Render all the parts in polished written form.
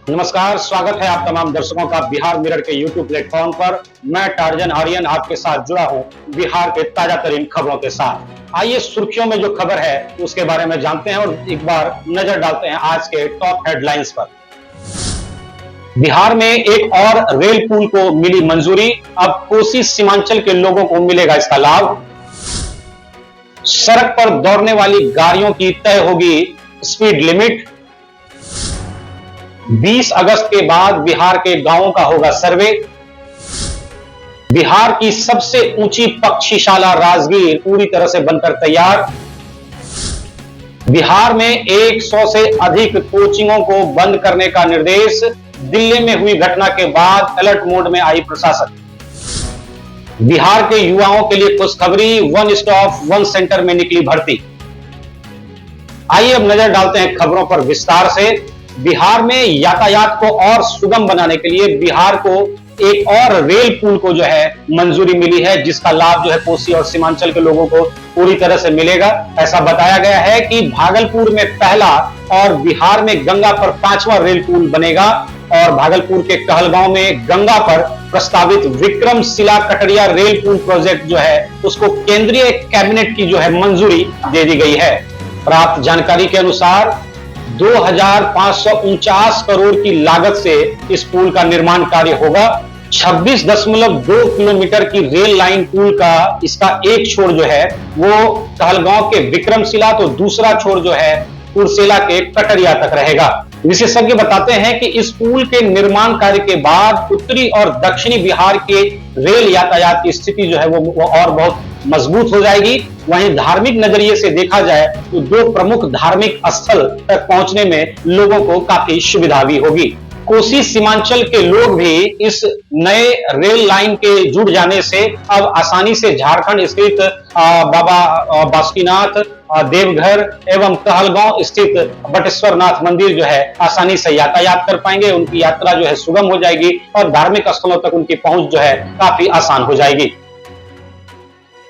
नमस्कार, स्वागत है आप तमाम दर्शकों का बिहार मिरर के YouTube प्लेटफॉर्म पर। मैं टार्जन आर्यन आपके साथ जुड़ा हूं बिहार के ताजा तरीन खबरों के साथ। आइए सुर्खियों में जो खबर है उसके बारे में जानते हैं और एक बार नजर डालते हैं आज के टॉप हेडलाइंस पर। बिहार में एक और रेल पुल को मिली मंजूरी, अब कोसी सीमांचल के लोगों को मिलेगा इसका लाभ। सड़क पर दौड़ने वाली गाड़ियों की तय होगी स्पीड लिमिट। 20 अगस्त के बाद बिहार के गांवों का होगा सर्वे। बिहार की सबसे ऊंची पक्षीशाला राजगीर पूरी तरह से बनकर तैयार। बिहार में 100 से अधिक कोचिंगों को बंद करने का निर्देश, दिल्ली में हुई घटना के बाद अलर्ट मोड में आई प्रशासन। बिहार के युवाओं के लिए खुशखबरी, वन स्टॉप वन सेंटर में निकली भर्ती। आइए अब नजर डालते हैं खबरों पर विस्तार से। बिहार में यातायात को और सुगम बनाने के लिए बिहार को एक और रेल पुल को जो है मंजूरी मिली है, जिसका लाभ जो है कोसी और सीमांचल के लोगों को पूरी तरह से मिलेगा। ऐसा बताया गया है कि भागलपुर में पहला और बिहार में गंगा पर 5वां रेल पुल बनेगा और भागलपुर के कहलगांव में गंगा पर प्रस्तावित विक्रमशिला कटरिया रेल पुल प्रोजेक्ट जो है उसको केंद्रीय कैबिनेट की जो है मंजूरी दे दी गई है। प्राप्त जानकारी के अनुसार 2549 करोड़ की लागत से इस पुल का निर्माण कार्य होगा। 26.2 किलोमीटर की रेल लाइन पुल का इसका एक छोर जो है वो कहलगांव के विक्रमशिला, तो दूसरा छोर जो है कुर्सेला के कटरिया तक रहेगा। विशेषज्ञ बताते हैं कि इस पुल के निर्माण कार्य के बाद उत्तरी और दक्षिणी बिहार के रेल यातायात की स्थिति जो है वो और बहुत मजबूत हो जाएगी। वहीं धार्मिक नजरिए से देखा जाए तो दो प्रमुख धार्मिक स्थल तक पहुंचने में लोगों को काफी सुविधा भी होगी। कोसी सीमांचल के लोग भी इस नए रेल लाइन के जुड़ जाने से अब आसानी से झारखंड स्थित बाबा बासुकीनाथ, देवघर एवं कहलगांव स्थित बटेश्वरनाथ मंदिर जो है आसानी से यातायात कर पाएंगे। उनकी यात्रा जो है सुगम हो जाएगी और धार्मिक स्थलों तक उनकी पहुंच जो है काफी आसान हो जाएगी।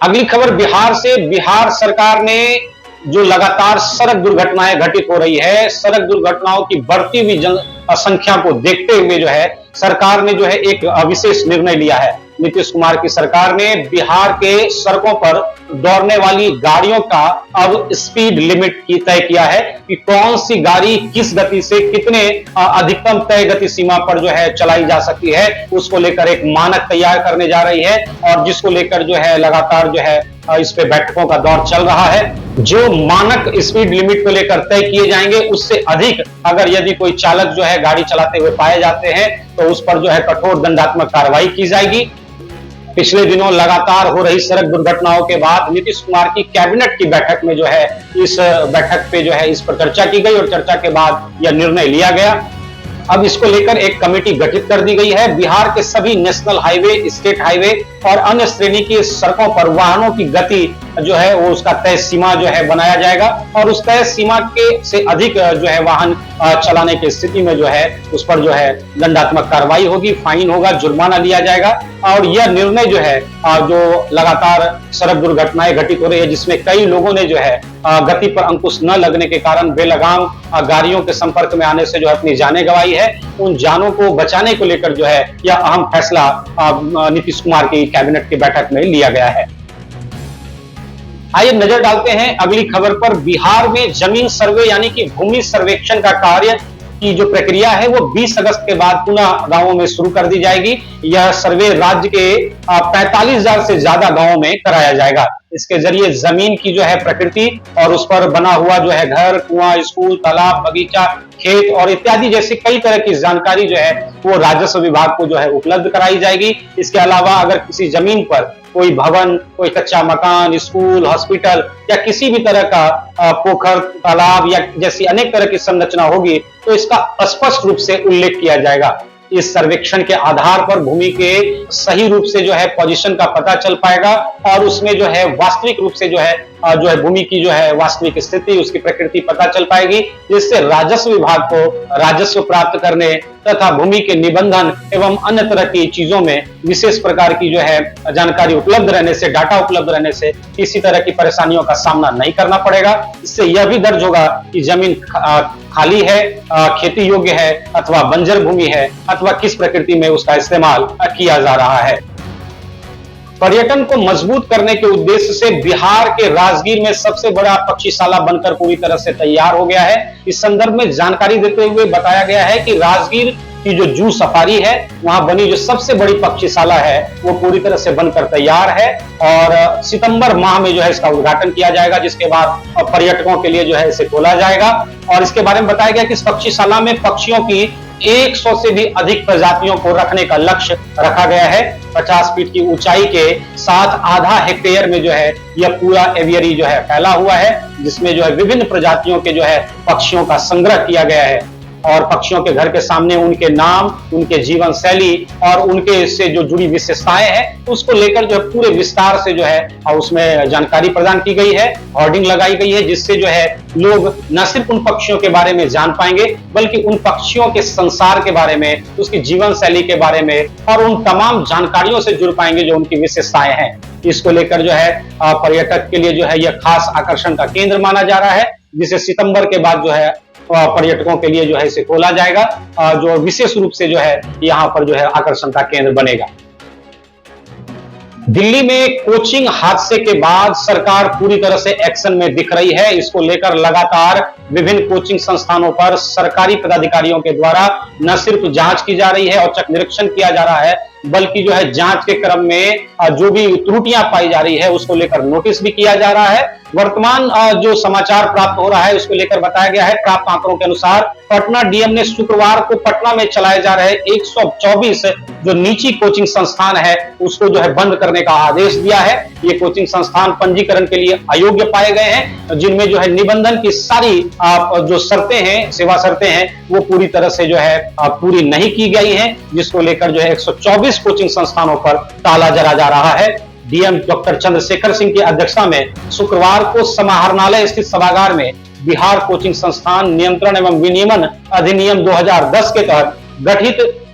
अगली खबर बिहार से। बिहार सरकार ने जो लगातार सड़क दुर्घटनाएं घटित हो रही है, सड़क दुर्घटनाओं की बढ़ती हुई संख्या को देखते हुए जो है सरकार ने जो है एक विशेष निर्णय लिया है। नीतीश कुमार की सरकार ने बिहार के सड़कों पर दौड़ने वाली गाड़ियों का अब स्पीड लिमिट की तय किया है कि कौन सी गाड़ी किस गति से कितने अधिकतम तय गति सीमा पर जो है चलाई जा सकती है, उसको लेकर एक मानक तैयार करने जा रही है और जिसको लेकर जो है लगातार जो है इस पे बैठकों का दौर चल रहा है। जो मानक स्पीड लिमिट को लेकर तय किए जाएंगे उससे अधिक अगर यदि कोई चालक जो है गाड़ी चलाते हुए पाए जाते हैं तो उस पर जो है कठोर दंडात्मक कार्रवाई की जाएगी। पिछले दिनों लगातार हो रही सड़क दुर्घटनाओं के बाद नीतीश कुमार की कैबिनेट की बैठक में जो है इस बैठक पे जो है इस पर चर्चा की गई और चर्चा के बाद यह निर्णय लिया गया। अब इसको लेकर एक कमेटी गठित कर दी गई है। बिहार के सभी नेशनल हाईवे, स्टेट हाईवे और अन्य श्रेणी की सड़कों पर वाहनों की गति जो है वो उसका तय सीमा जो है बनाया जाएगा और उस तय सीमा के से अधिक जो है वाहन चलाने की स्थिति में जो है उस पर जो है दंडात्मक कार्रवाई होगी, फाइन होगा, जुर्माना लिया जाएगा। और यह निर्णय जो है जो लगातार सड़क दुर्घटनाएं घटित हो रही है जिसमें कई लोगों ने जो है गति पर अंकुश न लगने के कारण बेलगाम गाड़ियों के संपर्क में आने से जो है अपनी जानें गंवाई है, उन जानों को बचाने को लेकर जो है यह अहम फैसला नीतीश कुमार की कैबिनेट की बैठक में लिया गया है। आइए नजर डालते हैं अगली खबर पर। बिहार में जमीन सर्वे यानी कि भूमि सर्वेक्षण का कार्य की जो प्रक्रिया है वो 20 अगस्त के बाद पुनः गांवों में शुरू कर दी जाएगी। यह सर्वे राज्य के 45,000 से ज्यादा गांवों में कराया जाएगा। इसके जरिए जमीन की जो है प्रकृति और उस पर बना हुआ जो है घर, कुआं, स्कूल, तालाब, बगीचा, खेत और इत्यादि जैसी कई तरह की जानकारी जो है वो राजस्व विभाग को जो है उपलब्ध कराई जाएगी। इसके अलावा अगर किसी जमीन पर कोई भवन, कोई कच्चा मकान, स्कूल, हॉस्पिटल या किसी भी तरह का पोखर, तालाब या जैसी अनेक तरह की संरचना होगी तो इसका स्पष्ट रूप से उल्लेख किया जाएगा। इस सर्वेक्षण के आधार पर भूमि के सही रूप से जो है पोजीशन का पता चल पाएगा और उसमें जो है वास्तविक रूप से जो है भूमि की जो है वास्तविक स्थिति, उसकी प्रकृति पता चल पाएगी, जिससे राजस्व विभाग को राजस्व प्राप्त करने तथा भूमि के निबंधन एवं अन्य तरह की चीजों में विशेष प्रकार की जो है जानकारी उपलब्ध रहने से, डाटा उपलब्ध रहने से किसी तरह की परेशानियों का सामना नहीं करना पड़ेगा। इससे यह भी दर्ज होगा कि जमीन खाली है, खेती योग्य है अथवा बंजर भूमि है, अथवा किस प्रकृति में उसका इस्तेमाल किया जा रहा है। पर्यटन को मजबूत करने के उद्देश्य से बिहार के राजगीर में सबसे बड़ा पक्षीशाला बनकर पूरी तरह से तैयार हो गया है। इस संदर्भ में जानकारी देते हुए बताया गया है कि राजगीर की जो जू सफारी है, वहां बनी जो सबसे बड़ी पक्षीशाला है वो पूरी तरह से बनकर तैयार है और सितंबर माह में जो है इसका उद्घाटन किया जाएगा, जिसके बाद पर्यटकों के लिए जो है इसे खोला जाएगा। और इसके बारे में बताया गया कि इस पक्षीशाला में पक्षियों की 100 से भी अधिक प्रजातियों को रखने का लक्ष्य रखा गया है। 50 फीट की ऊंचाई के साथ आधा हेक्टेयर में जो है यह पूरा एवियरी जो है फैला हुआ है, जिसमें जो है विभिन्न प्रजातियों के जो है पक्षियों का संग्रह किया गया है और पक्षियों के घर के सामने उनके नाम, उनके जीवन शैली और उनके से जो जुड़ी विशेषताएं हैं उसको लेकर जो है पूरे विस्तार से जो है उसमें जानकारी प्रदान की गई है, होर्डिंग लगाई गई है, जिससे जो है लोग न सिर्फ उन पक्षियों के बारे में जान पाएंगे बल्कि उन पक्षियों के संसार के बारे में, उसकी जीवन शैली के बारे में और उन तमाम जानकारियों से जुड़ पाएंगे जो उनकी विशेषताएं हैं। इसको लेकर जो है पर्यटक के लिए जो है यह खास आकर्षण का केंद्र माना जा रहा है, जिसे सितंबर के बाद जो है पर्यटकों के लिए जो है इसे खोला जाएगा, जो विशेष रूप से जो है यहाँ पर जो है आकर्षण का केंद्र बनेगा। दिल्ली में कोचिंग हादसे के बाद सरकार पूरी तरह से एक्शन में दिख रही है। इसको लेकर लगातार विभिन्न कोचिंग संस्थानों पर सरकारी पदाधिकारियों के द्वारा न सिर्फ जांच की जा रही है और चक निरीक्षण किया जा रहा है, बल्कि जो है जांच के क्रम में जो भी त्रुटियां पाई जा रही है उसको लेकर नोटिस भी किया जा रहा है। वर्तमान जो समाचार प्राप्त हो रहा है उसको लेकर बताया गया है, प्राप्त आंकड़ों के अनुसार पटना डीएम ने शुक्रवार को पटना में चलाए जा रहे 124 जो निजी कोचिंग संस्थान है उसको जो है बंद करने का आदेश दिया है। ये कोचिंग संस्थान पंजीकरण के लिए अयोग्य पाए गए हैं, जिनमें जो है निबंधन की सारी जो शर्तें हैं, सेवा शर्तें हैं, वो पूरी तरह से जो है पूरी नहीं की गई हैं, जिसको लेकर जो है 124 कोचिंग संस्थानों पर ताला जड़ा जा रहा है। डीएम डॉक्टर चंद्रशेखर सिंह की अध्यक्षता में शुक्रवार को समाहरणालय स्थित सभागार में बिहार कोचिंग संस्थान नियंत्रण एवं विनियमन अधिनियम 2010 के तहत गठित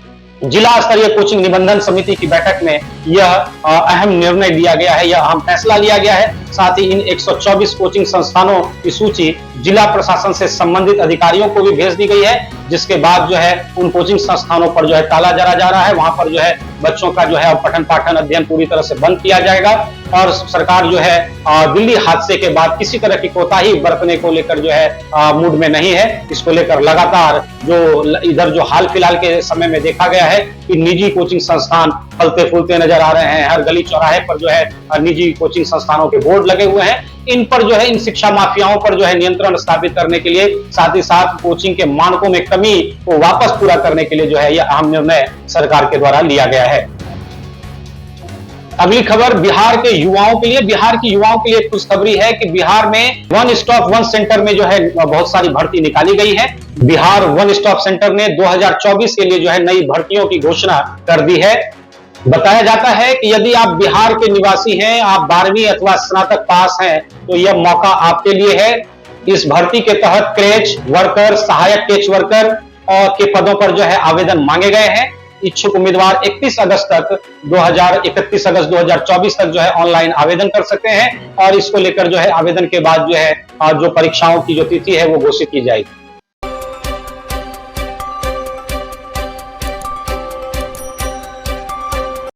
जिला स्तरीय कोचिंग निबंधन समिति की बैठक में यह अहम निर्णय लिया गया है, यह अहम फैसला लिया गया है। साथ ही इन 124 कोचिंग संस्थानों की सूची जिला प्रशासन से संबंधित अधिकारियों को भी भेज दी गई है, जिसके बाद जो है उन कोचिंग संस्थानों पर जो है ताला जड़ा जा रहा है। वहां पर जो है बच्चों का जो है पठन पाठन अध्ययन पूरी तरह से बंद किया जाएगा और सरकार जो है दिल्ली हादसे के बाद किसी तरह की कोताही बरतने को लेकर जो है मूड में नहीं है। इसको लेकर लगातार जो इधर जो हाल फिलहाल के समय में देखा गया है कि निजी कोचिंग संस्थान फलते फूलते नजर आ रहे हैं। हर गली चौराहे पर जो है निजी कोचिंग संस्थानों के बोर्ड लगे हुए हैं। इन पर जो है इन शिक्षा माफियाओं पर जो है नियंत्रण स्थापित करने के लिए, साथ ही साथ कोचिंग के मानकों में कमी को वापस पूरा करने के लिए जो है यह अहम निर्णय सरकार के द्वारा लिया गया है। अगली खबर बिहार के युवाओं के लिए। बिहार के युवाओं के लिए खुशखबरी है कि बिहार में वन स्टॉप वन सेंटर में जो है बहुत सारी भर्ती निकाली गई है। बिहार वन स्टॉप सेंटर ने 2024 के लिए जो है नई भर्तियों की घोषणा कर दी है। बताया जाता है कि यदि आप बिहार के निवासी हैं, आप 12वीं अथवा स्नातक पास हैं, तो यह मौका आपके लिए है। इस भर्ती के तहत क्रेच वर्कर, सहायक क्रेच वर्कर के पदों पर जो है आवेदन मांगे गए हैं। इच्छुक उम्मीदवार 31 अगस्त 2024 तक जो है ऑनलाइन आवेदन कर सकते हैं और इसको लेकर जो है आवेदन के बाद जो है जो परीक्षाओं की जो तिथि है वो घोषित की जाएगी।